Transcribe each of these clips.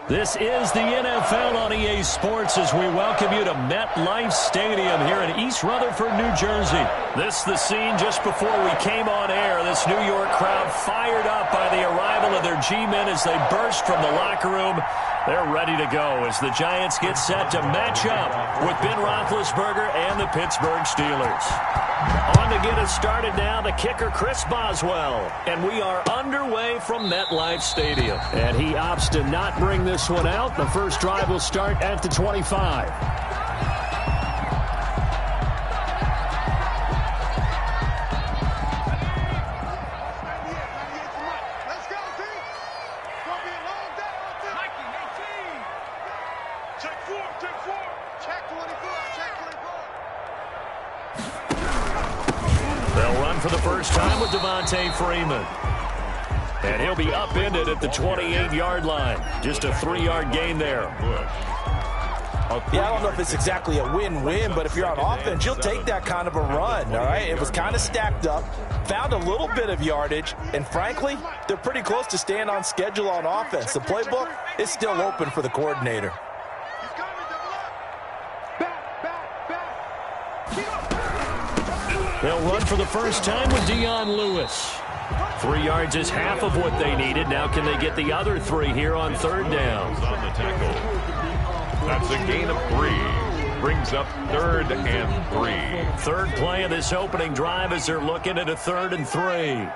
This is the NFL on EA Sports as we welcome you to MetLife Stadium here in East Rutherford, New Jersey. This is the scene just before we came on air. This New York crowd fired up by the arrival of their G-men as they burst from the locker room. They're ready to go as the Giants get set to match up with Ben Roethlisberger and the Pittsburgh Steelers. On to get us started now, the kicker Chris Boswell. And we are underway from MetLife Stadium. And he opts to not bring this one out. The first drive will start at the 25. For the first time with Devontae Freeman. And he'll be upended at the 28-yard line. Just a 3-yard gain there. Yeah, I don't know if it's exactly a win-win, but if you're on offense, you'll take that kind of a run, all right? It was kind of stacked up, found a little bit of yardage, and frankly, they're pretty close to staying on schedule on offense. The playbook is still open for the coordinator. They'll run for the first time with Dion Lewis. 3 yards is half of what they needed. Now can they get the other 3 here on third down? That's a gain of 3. Brings up 3rd and 3. Third play of this opening drive as they're looking at a 3rd and 3.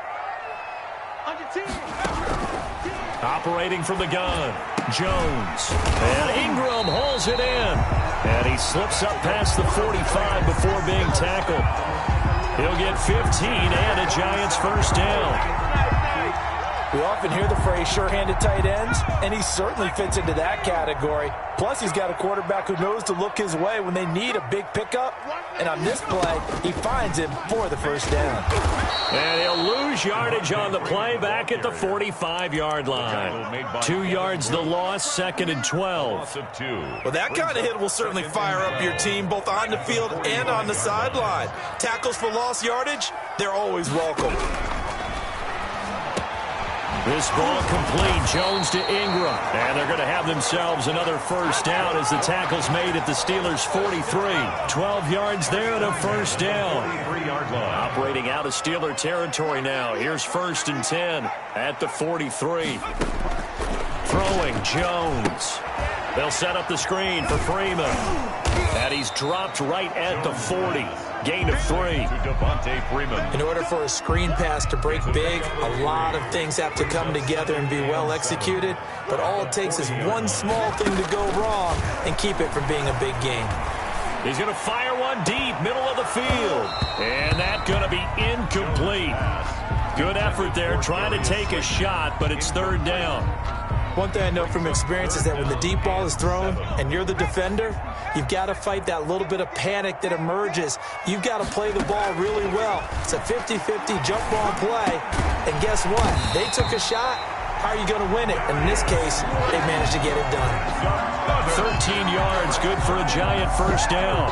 Operating from the gun, Jones. And Ingram hauls it in. And he slips up past the 45 before being tackled. He'll get 15 and a Giants first down. We often hear the phrase sure-handed tight ends, and he certainly fits into that category. Plus, he's got a quarterback who knows to look his way when they need a big pickup. And on this play, he finds him for the first down. And he'll lose yardage on the play back at the 45-yard line. 2 yards the loss, 2nd and 12. Well, that kind of hit will certainly fire up your team both on the field and on the sideline. Tackles for lost yardage, they're always welcome. This ball complete. Jones to Ingram. And they're going to have themselves another first down as the tackle's made at the Steelers' 43. 12 yards there and a first down. Operating out of Steeler territory now. Here's 1st and 10 at the 43. Throwing Jones. They'll set up the screen for Freeman. And he's dropped right at the 40. Gain of 3. In order for a screen pass to break big, a lot of things have to come together and be well executed. But all it takes is one small thing to go wrong and keep it from being a big game. He's going to fire one deep, middle of the field. And that's going to be incomplete. Good effort there, trying to take a shot, but it's 3rd down. One thing I know from experience is that when the deep ball is thrown and you're the defender, you've got to fight that little bit of panic that emerges. You've got to play the ball really well. It's a 50-50 jump ball play. And guess what? They took a shot. How are you going to win it? And in this case, they managed to get it done. 13 yards, good for a Giant first down.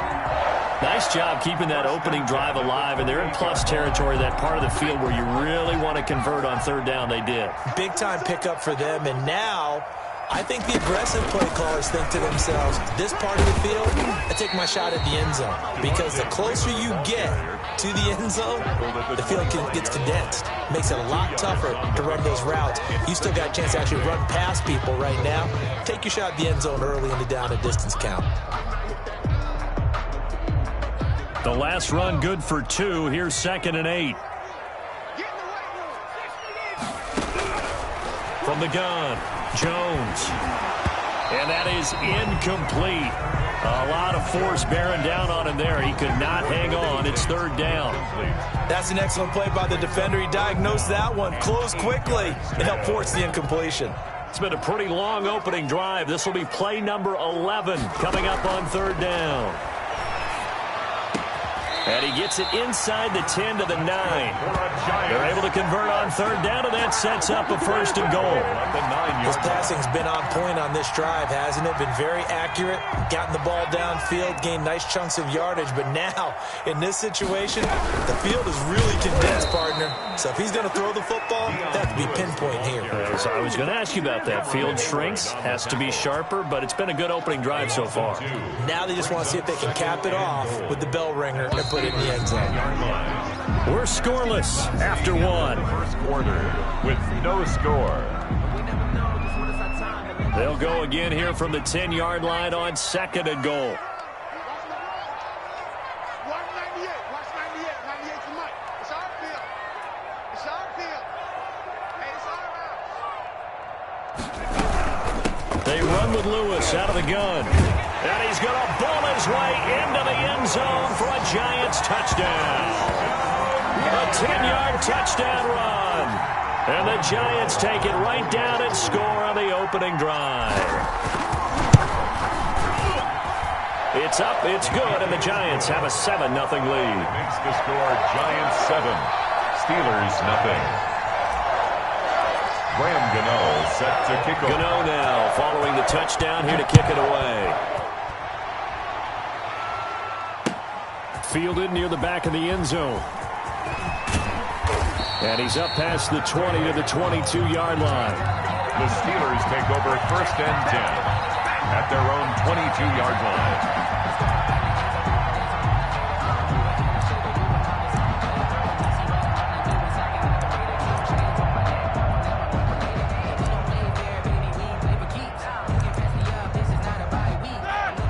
Nice job keeping that opening drive alive, and they're in plus territory, that part of the field where you really want to convert on 3rd down. They did. Big-time pickup for them, and now I think the aggressive play callers think to themselves, this part of the field, I take my shot at the end zone, because the closer you get to the end zone, the field gets condensed. Makes it a lot tougher to run those routes. You still got a chance to actually run past people right now. Take your shot at the end zone early in the down and distance count. The last run good for 2. Here's 2nd and 8. From the gun, Jones. And that is incomplete. A lot of force bearing down on him there. He could not hang on. It's 3rd down. That's an excellent play by the defender. He diagnosed that one, closed quickly, and helped force the incompletion. It's been a pretty long opening drive. This will be play number 11 coming up on 3rd down. And he gets it inside the 10 to the 9. They're able to convert on third down, and that sets up a first and goal. His passing's been on point on this drive, hasn't it? Been very accurate, gotten the ball downfield, gained nice chunks of yardage. But now, in this situation, the field is really condensed, partner. So if he's going to throw the football, that has to be pinpoint here. So I was going to ask you about that. Field shrinks, has to be sharper, but it's been a good opening drive so far. Now they just want to see if they can cap it off with the bell ringer and put it in the end zone. We're scoreless after one. First quarter with no score. They'll go again here from the 10-yard line on second and goal. They run with Lewis out of the gun. And he's going to ball his way into the end zone for a Giants touchdown. A 10-yard touchdown run. And the Giants take it right down and score on the opening drive. It's up, it's good, and the Giants have a 7-0 lead. Makes the score Giants 7, Steelers 0. Graham Gano set to kick off. Gano now following the touchdown here to kick it away. Fielded near the back of the end zone. And he's up past the 20 to the 22-yard line. The Steelers take over first and 10 at their own 22-yard line.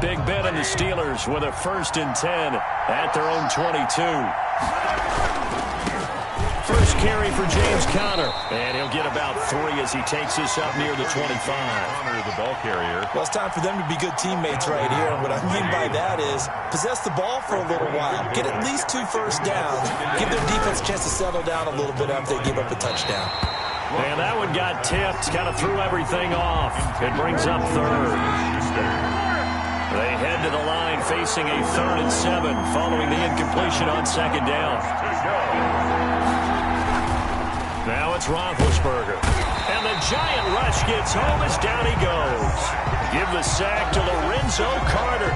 Big bet on the Steelers with a first and 10 at their own 22. First carry for James Conner. And he'll get about 3 as he takes this up near the 25. Conner, the ball carrier. Well, it's time for them to be good teammates right here. And what I mean by that is possess the ball for a little while. Get at least 2 first downs. Give their defense a chance to settle down a little bit after they give up a touchdown. And that one got tipped. Kind of threw everything off. It brings up third. They head to the line facing a 3rd and 7 following the incompletion on second down. Now it's Roethlisberger. And the giant rush gets home as down he goes. Give the sack to Lorenzo Carter.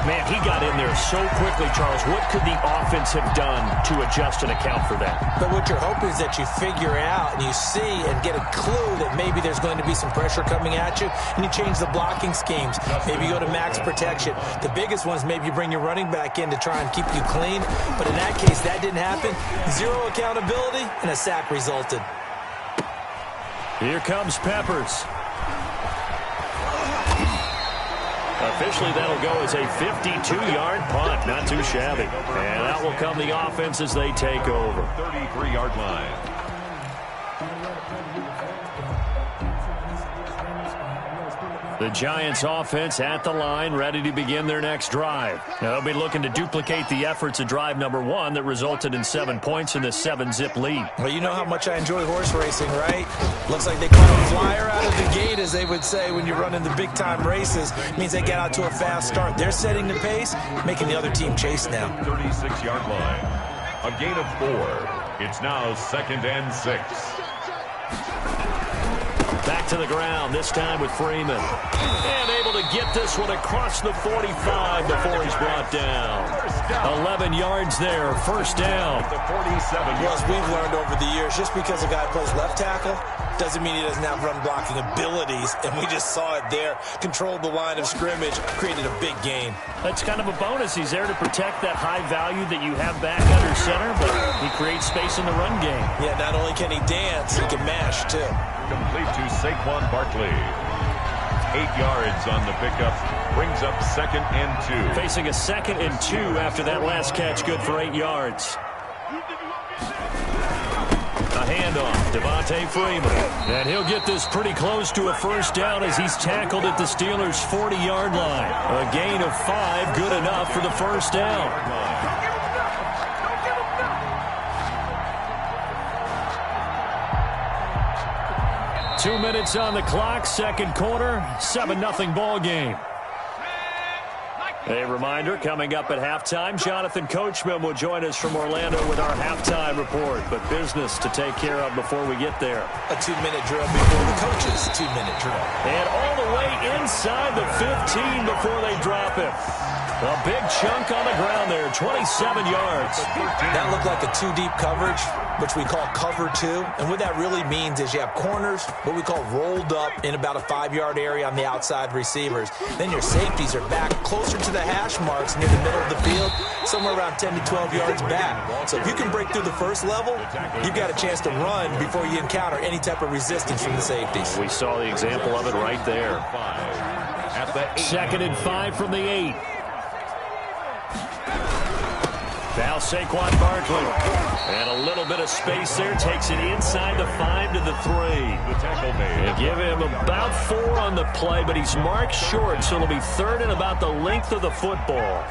Man, he got in there so quickly, Charles. What could the offense have done to adjust and account for that? But what you're hoping is that you figure out and you see and get a clue that maybe there's going to be some pressure coming at you, and you change the blocking schemes. Maybe you go to max protection. The biggest one is maybe you bring your running back in to try and keep you clean. But in that case, that didn't happen. 0 accountability, and a sack resulted. Here comes Peppers. Officially, that'll go as a 52-yard punt. Not too shabby. And out will come the offense as they take over. 33-yard line. The Giants offense at the line, ready to begin their next drive. Now, they'll be looking to duplicate the efforts of drive number 1 that resulted in 7 points in this 7-zip lead. Well, you know how much I enjoy horse racing, right? Looks like they caught a flyer out of the gate, as they would say when you're running the big-time races. It means they get out to a fast start. They're setting the pace, making the other team chase now. 36-yard line. A gain of 4. It's now 2nd and 6. Back to the ground, this time with Freeman. And able to get this one across the 45 before he's brought down. 11 yards there, first down. The 47. Well, as we've learned over the years, just because a guy plays left tackle doesn't mean he doesn't have run blocking abilities. And we just saw it there. Controlled the line of scrimmage, created a big gain. That's kind of a bonus. He's there to protect that high value that you have back under center, but he creates space in the run game. Yeah, not only can he dance, he can mash, too. Complete to Saquon Barkley. 8 yards on the pickup. Brings up 2nd and 2. Facing a 2nd and 2 after that last catch, good for 8 yards. A handoff, Devontae Freeman. And he'll get this pretty close to a first down as he's tackled at the Steelers' 40-yard line. A gain of 5, good enough for the first down. 2 minutes on the clock, second quarter, 7-0 ball game. A reminder, coming up at halftime, Jonathan Coachman will join us from Orlando with our halftime report. But business to take care of before we get there. A 2-minute drill before the coach's 2-minute drill. And all the way inside the 15 before they drop him. A big chunk on the ground there, 27 yards. That looked like a 2-deep coverage, which we call cover 2. And what that really means is you have corners, what we call rolled up in about a 5-yard area on the outside receivers. Then your safeties are back closer to the hash marks near the middle of the field, somewhere around 10 to 12 yards back. So if you can break through the first level, you've got a chance to run before you encounter any type of resistance from the safeties. We saw the example of it right there. At the 2nd and 5 from the 8. Now Saquon Barkley. And a little bit of space there. Takes it inside the 5 to the 3. the tackle made. They give him about 4 on the play, but he's marked short, so it'll be 3rd and about the length of the football.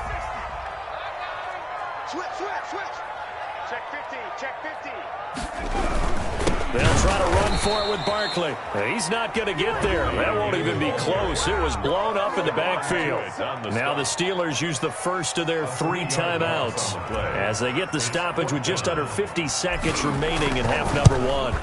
Switch. Check 50, check 50. They'll try to run for it with Barkley. He's not going to get there. That won't even be close. It was blown up in the backfield. Now the Steelers use the first of their 3 timeouts as they get the stoppage with just under 50 seconds remaining in half number 1.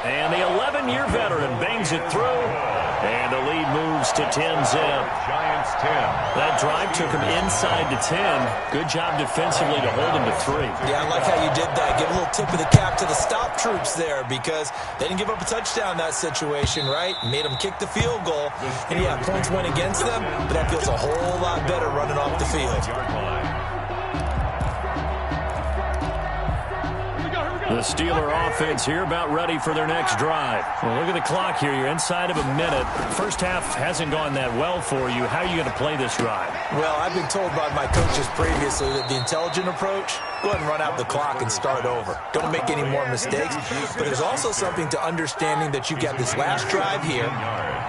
And the 11-year veteran bangs it through, and the lead moves to 10-zip. Giants 10. That drive took him inside to 10. Good job defensively to hold him to 3. Yeah, I like how you did that. Give a little tip of the cap to the stop troops there because they didn't give up a touchdown in that situation, right? Made them kick the field goal. And, yeah, points went against them, but that feels a whole lot better running off the field. The Steeler offense here about ready for their next drive. Well, look at the clock here. You're inside of a minute. First half hasn't gone that well for you. How are you going to play this drive? Well, I've been told by my coaches previously that the intelligent approach, go ahead and run out the clock and start over. Don't make any more mistakes. But there's also something to understanding that you got this last drive here.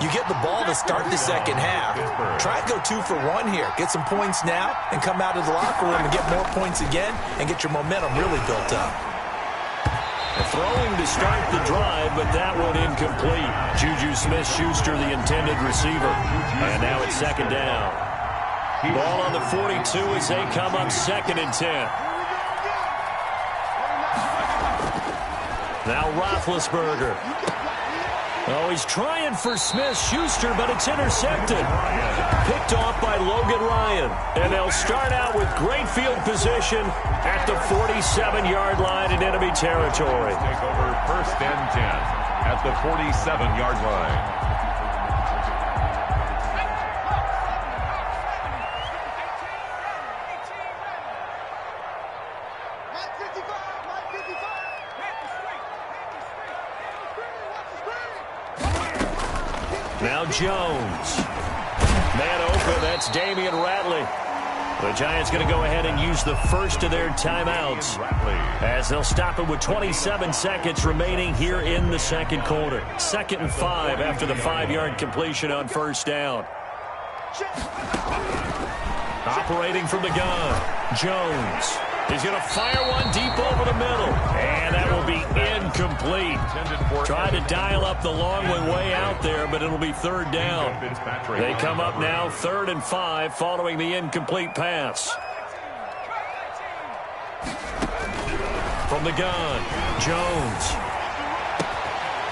You get the ball to start the second half. Try to go 2 for 1 here. Get some points now and come out of the locker room and get more points again and get your momentum really built up. Throwing to start the drive, but that one incomplete. Juju Smith-Schuster, the intended receiver. And now it's 2nd down. Ball on the 42 as they come up 2nd and 10. Now Roethlisberger. Oh, he's trying for Smith-Schuster, but it's intercepted. Picked off by Logan Ryan. And they'll start out with great field position at the 47-yard line in enemy territory. Take over 1st and 10 at the 47-yard line. Now Jones. Man open, that's Damian Ratley. The Giants going to go ahead and use the first of their timeouts as they'll stop it with 27 seconds remaining here in the 2nd quarter. 2nd and 5 after the 5-yard completion on 1st down. Operating from the gun, Jones. He's going to fire one deep over the middle. And that will be incomplete. Tried to dial up the long one way out there, but it'll be 3rd down. They come up now 3rd and 5 following the incomplete pass. From the gun, Jones.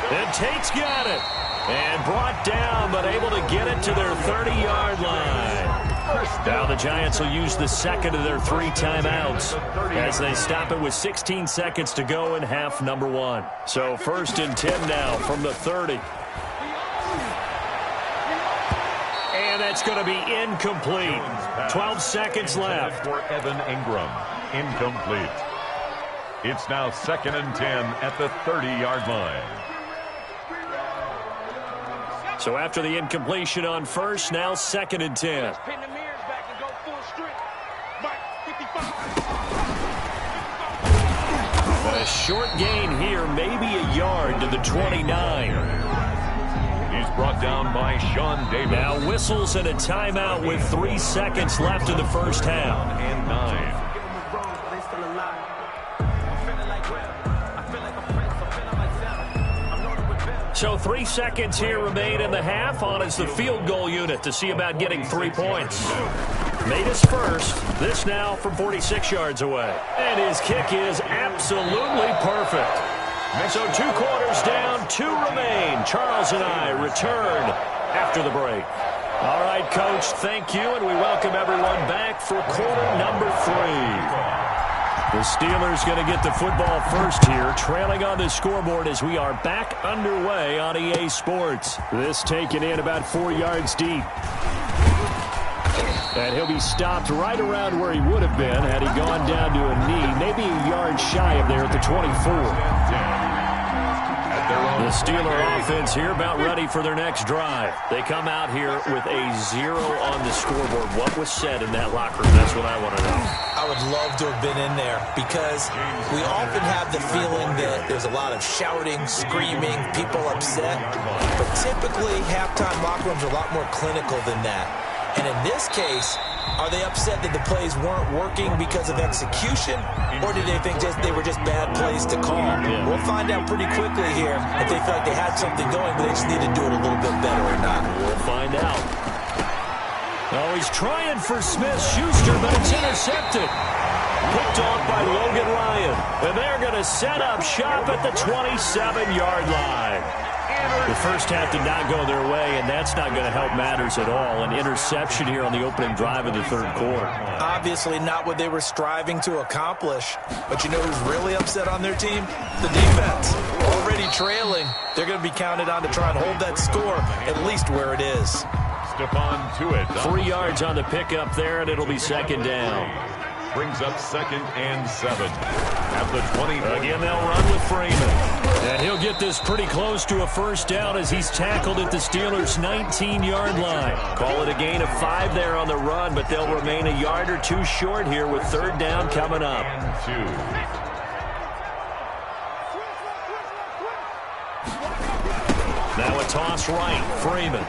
And Tate's got it. And brought down, but able to get it to their 30-yard line. Now the Giants will use the 2nd of their 3 timeouts as they stop it with 16 seconds to go in half number 1. So 1st and 10 now from the 30. And that's going to be incomplete. 12 seconds left. For Evan Ingram. Incomplete. It's now 2nd and 10 at the 30-yard line. So after the incompletion on 1st, now 2nd and 10. A short gain here, maybe a yard to the 29. He's brought down by Sean Davis. Now whistles and a timeout with 3 seconds left in the first half. And 9. So 3 seconds here remain in the half. On is the field goal unit to see about getting 3 points. Made his first. This now from 46 yards away. And his kick is absolutely perfect. So 2 quarters down, 2 remain. Charles and I return after the break. All right, Coach, thank you, and we welcome everyone back for quarter number 3. The Steelers going to get the football first here, trailing on the scoreboard as we are back underway on EA Sports. This taken in about 4 yards deep. And he'll be stopped right around where he would have been had he gone down to a knee, maybe a yard shy of there at the 24. The Steeler offense here about ready for their next drive. They come out here with a 0 on the scoreboard. What was said in that locker room? That's what I want to know. I would love to have been in there because we often have the feeling that there's a lot of shouting, screaming, people upset. But typically, halftime locker rooms are a lot more clinical than that. And in this case, are they upset that the plays weren't working because of execution, or did they think they were just bad plays to call? Yeah. We'll find out pretty quickly here if they felt like they had something going, but they just need to do it a little bit better or not. We'll find out. Oh, he's trying for Smith-Schuster, but it's intercepted. Picked off by Logan Ryan. And they're going to set up shop at the 27-yard line. The first half did not go their way, and that's not going to help matters at all. An interception here on the opening drive of the third quarter. Obviously not what they were striving to accomplish. But you know who's really upset on their team? The defense. Already trailing. They're going to be counted on to try and hold that score at least where it is. Stephon Tuitt. 3 yards on the pickup there, and it'll be second down. Brings up 2nd and 7 at the 20. Again, they'll run with Freeman. And he'll get this pretty close to a first down as he's tackled at the Steelers' 19-yard line. Call it a gain of 5 there on the run, but they'll remain a yard or 2 short here with third down coming up. Now a toss right, Freeman.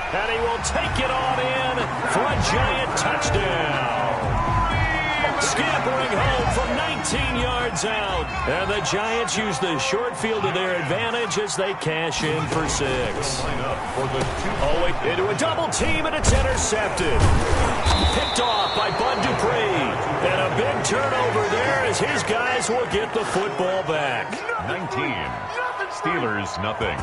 And he will take it on in for a giant touchdown. Scampering home from 19 yards out. And the Giants use the short field to their advantage as they cash in for 6. Oh, wait, into a double team, and it's intercepted. Picked off by Bud Dupree. And a big turnover there as his guys will get the football back. 19. Steelers, nothing.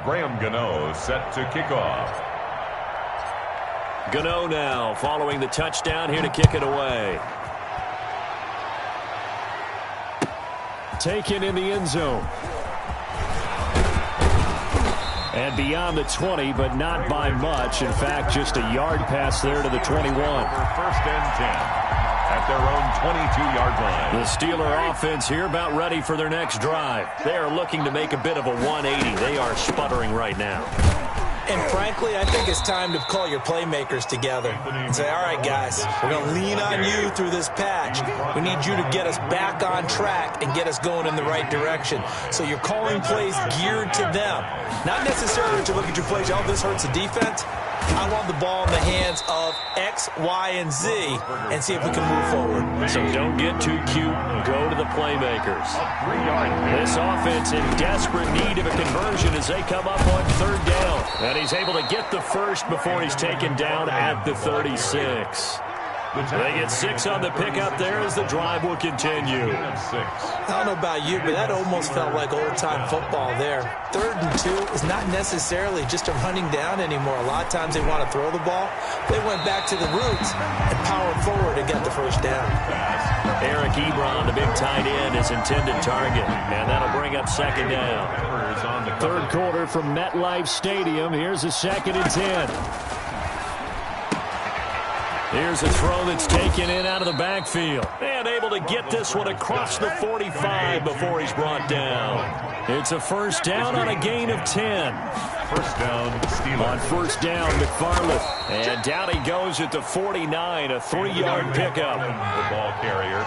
Graham Gano set to kick off. Gano now following the touchdown here to kick it away. Taken in the end zone. And beyond the 20, but not by much. In fact, just a yard pass there to the 21. First and 10. At their own 22-yard line. The Steeler offense here about ready for their next drive. They are looking to make a bit of a 180. They are sputtering right now. And frankly, I think it's time to call your playmakers together and say, all right, guys, we're going to lean on you through this patch. We need you to get us back on track and get us going in the right direction. So you're calling plays geared to them. Not necessarily to look at your plays, oh, this hurts the defense. I want the ball in the hands of X, Y, and Z and see if we can move forward. So don't get too cute. Go to the playmakers. This offense in desperate need of a conversion as they come up on third down. And he's able to get the first before he's taken down at the 36. They get 6 on the pickup there as the drive will continue. I don't know about you, but that almost felt like old-time football there. 3rd and 2 is not necessarily just a running down anymore. A lot of times they want to throw the ball. They went back to the roots and powered forward and got the first down. Eric Ebron, the big tight end, is intended target. And that'll bring up second down. Third quarter from MetLife Stadium. Here's a 2nd and 10. Here's a throw that's taken in out of the backfield. And able to get this one across the 45 before he's brought down. It's a first down on a gain of 10. First down, Steelers. On first down, McFarland. And down he goes at the 49, a 3-yard pickup. The ball carrier.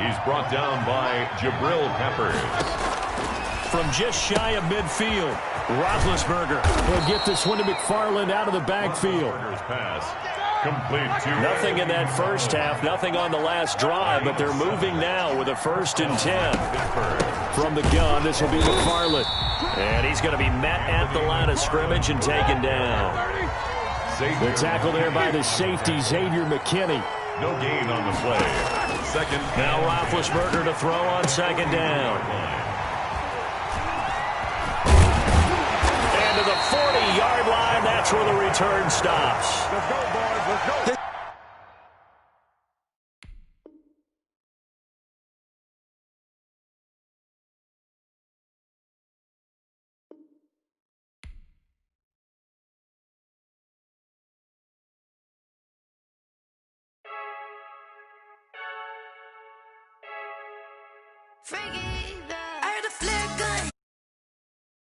He's brought down by Jabril Peppers. From just shy of midfield, Roethlisberger will get this one to McFarland out of the backfield. Pass. Complete to Nothing in that first half, nothing on the last drive, but they're moving now with a 1st and 10. From the gun, this will be McFarland. And he's going to be met at the line of scrimmage and taken down. The tackle there by the safety, Xavier McKinney. No gain on the play. Second. Now Roethlisberger to throw on 2nd down. And to the 40-yard line, that's where the return stops. Let's go, boys. Let's go. Freaky,